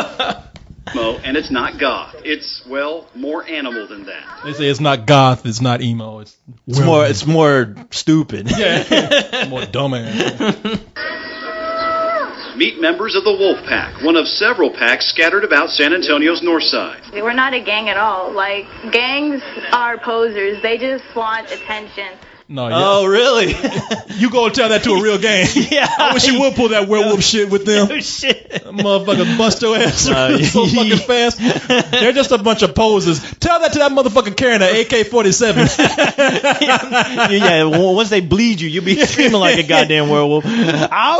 And it's not goth. It's, well, more animal than that. They say it's not goth, it's not emo. It's more stupid. Yeah, it's more dumbass. Meet members of the Wolf Pack, one of several packs scattered about San Antonio's north side. We're not a gang at all. Like, gangs are posers. They just want attention. No, yeah. Oh, really? You go tell that to a real gang. Yeah. I wish you would pull that werewolf shit with them. Oh, shit. Motherfucker bust your ass so fucking fast. They're just a bunch of posers. Tell that to that motherfucker carrying an AK-47. Yeah, once they bleed you, you'll be screaming like a goddamn werewolf. Ow! Ow,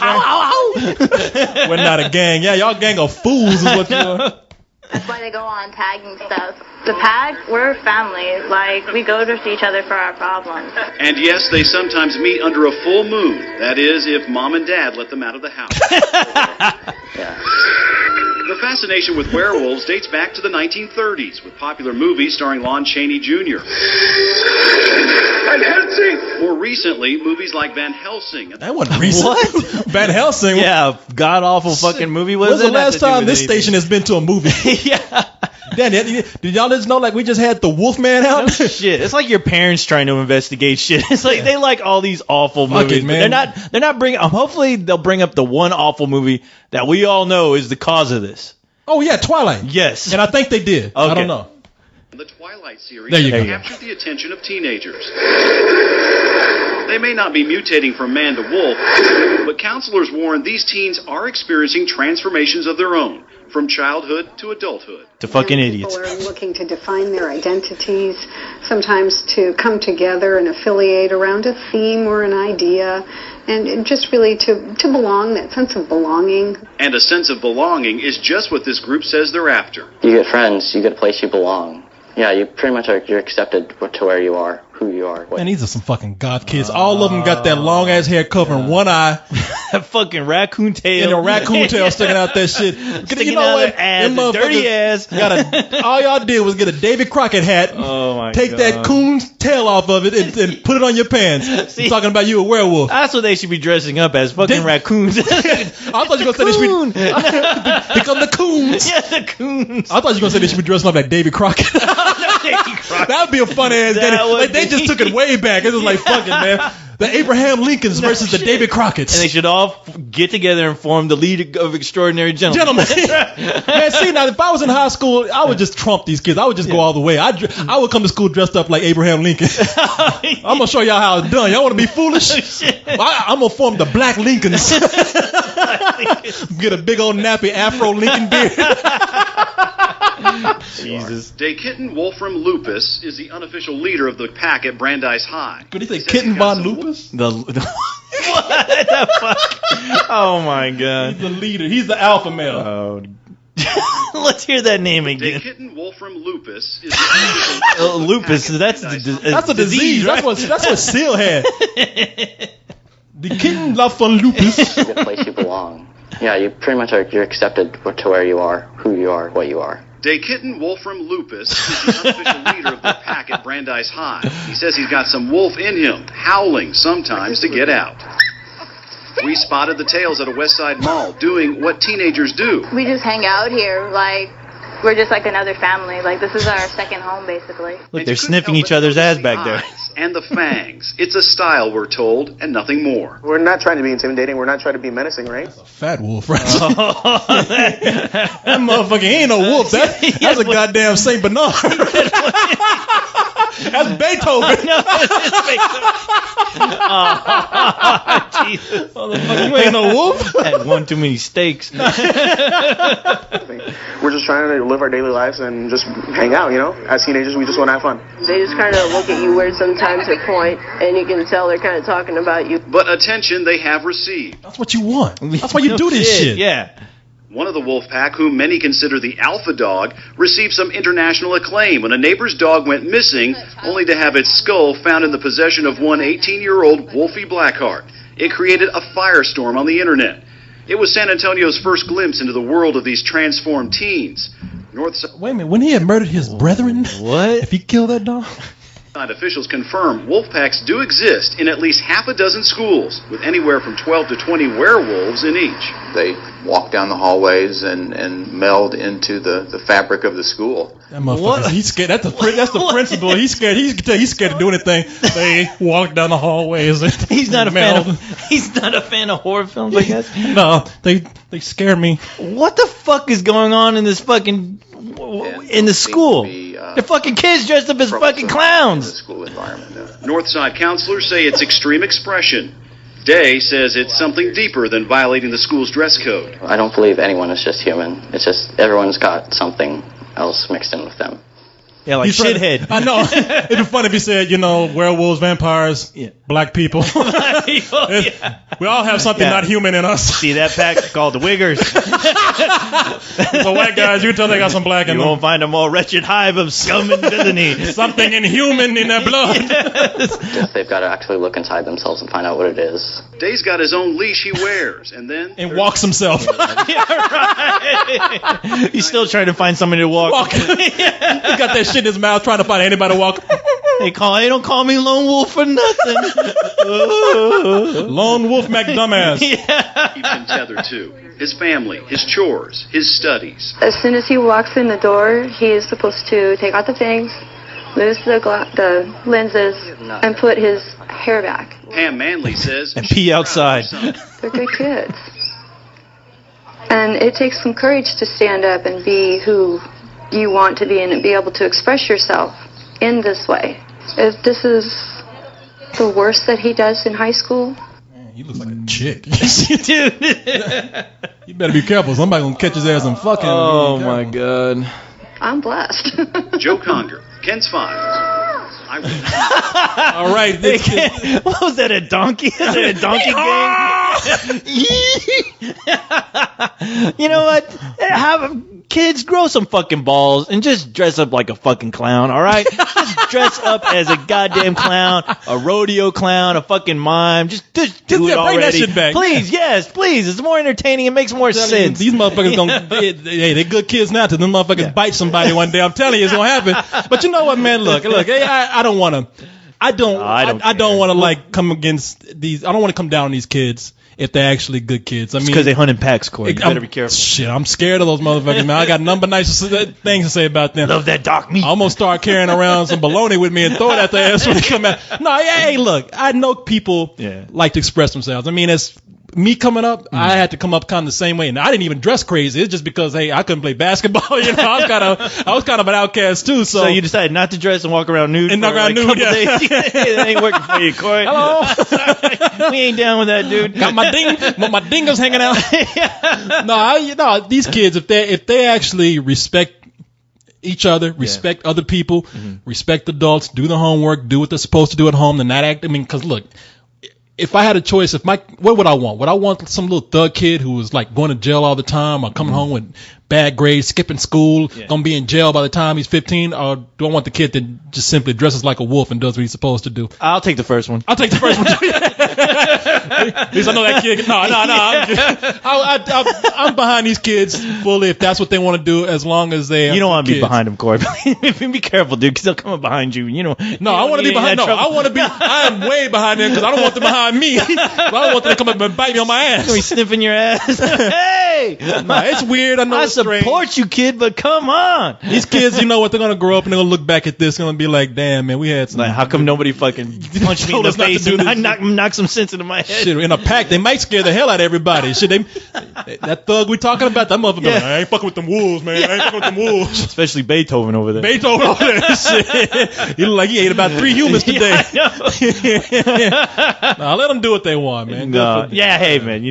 ow, ow! We're not a gang. Yeah, y'all gang of fools is what you are. That's why they go on tagging stuff. The pack, we're a family. Like, we go to see each other for our problems. And yes, they sometimes meet under a full moon. That is, if mom and dad let them out of the house. The fascination with werewolves dates back to the 1930s with popular movies starring Lon Chaney Jr. Van Helsing! More recently, movies like Van Helsing. That wasn't recent. What? Van Helsing? Yeah, god-awful fucking movie. When's the last time this station? station has been to a movie? Yeah. Did y'all just know, like, we just had the Wolfman out? Shit, it's like your parents trying to investigate shit. It's like they like all these awful movies, man. but they're not bringing. Hopefully, they'll bring up the one awful movie that we all know is the cause of this. Oh, yeah, Twilight. Yes, And I think they did. I don't know. The Twilight series There you has go. captured the attention of teenagers. They may not be mutating from man to wolf, but counselors warn these teens are experiencing transformations of their own, from childhood to adulthood. to fucking idiots. People are looking to define their identities, sometimes to come together and affiliate around a theme or an idea, and just really to belong, that sense of belonging. And a sense of belonging is just what this group says they're after. You get friends, you get a place you belong. Yeah, you pretty much you're accepted to where you are, who you are. Man, these are some fucking goth kids. All of them got that long ass hair covering one eye That fucking raccoon tail. and a raccoon tail sticking out that shit. Sticking out their ass, Them their dirty motherfuckers ass. all y'all did was get a Davy Crockett hat, Oh my take God. that coon's tail off of it, and put it on your pants. See? I'm talking about you a werewolf. That's what they should be dressing up as, fucking Did- raccoons. I thought you were going to say they should be... Here come the coons. Yeah, the coons. I thought you were going to say they should be dressing up like Davy Crockett. That would be a fun ass That game. would Like, they be. just took it way back. It was like, fuck it, man. The Abraham Lincolns versus the David Crockett's. And they should all get together and form the League of Extraordinary Gentlemen. Man, see, now, if I was in high school, I would just trump these kids. I would just go all the way. I would come to school dressed up like Abraham Lincoln. I'm going to show y'all how it's done. Y'all want to be foolish? I'm going to form the Black Lincolns. Get a big old nappy Afro Lincoln beard. Jesus. Day Kitten Wolfram Lupus is the unofficial leader of the pack at Brandeis High. Could he say He says Kitten he's got Von some Lupus? What the fuck? Oh my God. He's the leader. He's the alpha male. Oh. Let's hear that name Day again. Kitten Wolfram Lupus is the unofficial leader of the Lupus. pack at That's Brandeis High. That's a disease. right? That's what Seal had. The Kitten La Von Lupus. You get a place you belong. Yeah, you pretty much you're accepted to where you are, who you are, what you are. Day Kitten Wolfram Lupus is the unofficial leader of the pack at Brandeis High. He says he's got some wolf in him, howling sometimes to get out. We spotted the tails at a West Side mall doing what teenagers do. We just hang out here. Like, we're just like another family. Like, this is our second home, basically. Look, And they're you couldn't sniffing help each but other's notice ass the back there. eyes and the fangs. It's a style, we're told, and nothing more. We're not trying to be intimidating. We're not trying to be menacing, right? Fat wolf, right? That motherfucker ain't no wolf. That's a goddamn Saint Bernard. That's Beethoven. Jesus. Motherfucker, you ain't no wolf. Had one too many steaks. We're just trying to live our daily lives and just hang out, you know? As teenagers, we just want to have fun. They just kind of look at you weird sometimes at point, and you can tell they're kind of talking about you. But attention they have received. That's what you want. That's why you do this shit. Yeah. One of the wolf pack, whom many consider the alpha dog, received some international acclaim when a neighbor's dog went missing, only to have its skull found in the possession of one 18-year-old Wolfie Blackheart. It created a firestorm on the internet. It was San Antonio's first glimpse into the world of these transformed teens. Wait a minute, when he had murdered his brethren? What? If he killed that dog? Officials confirm wolf packs do exist in at least half a dozen schools, with anywhere from 12 to 20 werewolves in each. They walk down the hallways and meld into the fabric of the school. That motherfucker, he's scared. That's the principal. He's scared. He's scared to do anything. They walk down the hallways. And He's not a fan of horror films, I guess. No, they scare me. What the fuck is going on in this fucking in the school? The fucking kids dressed up as fucking clowns. The school environment. Northside counselors say it's extreme expression. Day says it's something deeper than violating the school's dress code. I don't believe anyone is just human. It's just everyone's got something else mixed in with them. Yeah, like shithead. I know. It'd be funny if he said, werewolves, vampires, black people. We all have something not human in us. See that pack called the Wiggers. So white guys, you tell they got some black in them. You won't find a more wretched hive of scum and villainy. Something inhuman in their blood. Just they've got to actually look inside themselves and find out what it is. Day's got his own leash he wears, and then... And walks himself. Right. He's still trying to find somebody to walk. He got that shit in his mouth trying to find anybody to walk. They don't call me Lone Wolf for nothing. Lone Wolf McDumbass. Yeah. Keeps him tethered to his family, his chores, his studies. As soon as he walks in the door, he is supposed to take out the things, lose the lenses, and put his hair back. Pam Manley says... And pee outside. They're good kids. And it takes some courage to stand up and be who you want to be and be able to express yourself in this way. If this is the worst that he does in high school... Man, he looks like a chick. Dude. You better be careful. Somebody gonna catch his ass and fuck him. Oh, my God. I'm blessed. Joe Conger, Ken's 5. All right. What was that, a donkey? Is that a donkey gang? You know what? Have kids grow some fucking balls and just dress up like a fucking clown, all right? Just dress up as a goddamn clown, a rodeo clown, a fucking mime. Just do it already. Bring that shit back. Please, yes, please. It's more entertaining. It makes more sense. These motherfuckers they good kids now till them motherfuckers bite somebody one day. I'm telling you, it's gonna happen. But you know what, man? Look. I don't want to. I don't want to like come against these. I don't want to come down on these kids if they're actually good kids. I mean, because they hunt in packs, Corey. You better be careful. Shit, I'm scared of those motherfuckers, man. I got nothing but nice things to say about them. Love that dark meat. I'm gonna start carrying around some bologna with me and throw it at their ass when they come out. No, hey, look, I know people like to express themselves. I mean, as me coming up, I had to come up kind of the same way, and I didn't even dress crazy. It's just because, hey, I couldn't play basketball. I was kind of an outcast too. So you decided not to dress and walk around nude. And walk around nude. Days. That ain't working for you, Corey. Hello. Sorry. We ain't down with that, dude. Got my dingoes hanging out. No, these kids, if they actually respect each other, respect other people, respect adults, do the homework, do what they're supposed to do at home, then not act. I mean, because look. If I had a choice, what would I want? Would I want some little thug kid who was like going to jail all the time or coming home with bad grades, skipping school, gonna be in jail by the time he's 15? Or do I want the kid that just simply dresses like a wolf and does what he's supposed to do? I'll take the first one. I'll take the first one too. At least I know that kid. No. I'm behind these kids fully if that's what they want to do, as long as they. You don't want to be behind them, Corey. Be careful, dude, because they'll come up behind you. You know. No, I want to be behind. No, I want to be. I am way behind them because I don't want them behind me. I don't want them to come up and bite me on my ass. Be sniffing your ass. Hey, no, it's weird. I know. I support you, kid, but come on. These kids, you know what? They're gonna grow up and they're gonna look back at this and gonna be like, "Damn, man, we had some." Like, how come nobody fucking punched me in the face and knock some sense into my head? Shit, in a pack, they might scare the hell out of everybody. Shit, that thug we talking about, that motherfucker. Like, I ain't fucking with them wolves, man. I ain't fucking with them wolves. Especially Beethoven over there. Shit. He look like he ate about 3 humans today. Nah, let them do what they want, man. No, hey, man.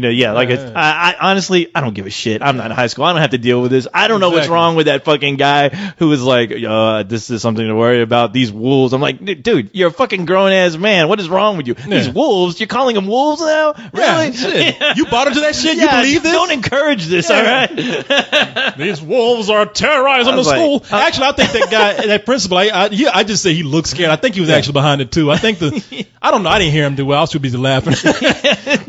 I honestly, I don't give a shit. I'm not in high school. I don't have to deal deal with this. I don't know what's Exactly. wrong with that fucking guy who was like, this is something to worry about. These wolves. I'm like, dude, you're a fucking grown ass man. What is wrong with you? These wolves. You're calling them wolves now? Really? Yeah, shit. You bought into that shit? Yeah, You believe this? Don't encourage this, all right? These wolves are terrorizing the school. Actually, I think that guy, that principal, I just say he looks scared. I think he was actually behind it too. I think I don't know. I didn't hear him do well. I was too busy laughing.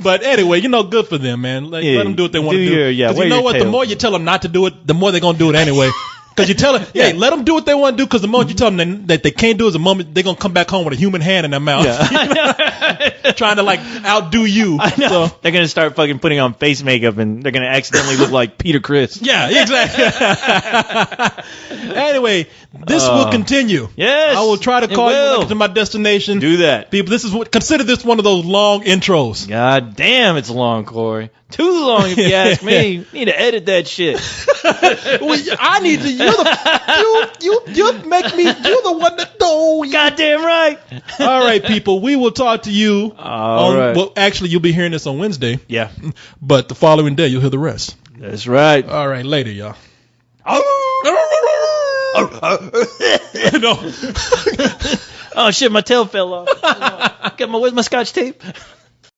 But anyway, good for them, man. Let them do what they want to do. Because you know what? The more you tell them not to do it, the more they're going to do it anyway. Because you tell them, hey, let them do what they want to do. Because the moment you tell them that they can't do it, the moment they're going to come back home with a human hand in their mouth. Yeah. Trying to outdo you. I know. So, they're going to start fucking putting on face makeup and they're going to accidentally look like Peter Criss. Yeah, exactly. Anyway, this will continue. Yes. I will try to call you when I get to my destination. Do that. People, consider this one of those long intros. God damn, it's long, Corey. Too long if you ask me. You need to edit that shit. Well, I need to. You make me. You're the one that know. Goddamn right. All right, people. We will talk to you. All right. Well, actually, you'll be hearing this on Wednesday. Yeah. But the following day, you'll hear the rest. That's right. All right, later, y'all. No. Oh shit, my tail fell off. Where's my scotch tape?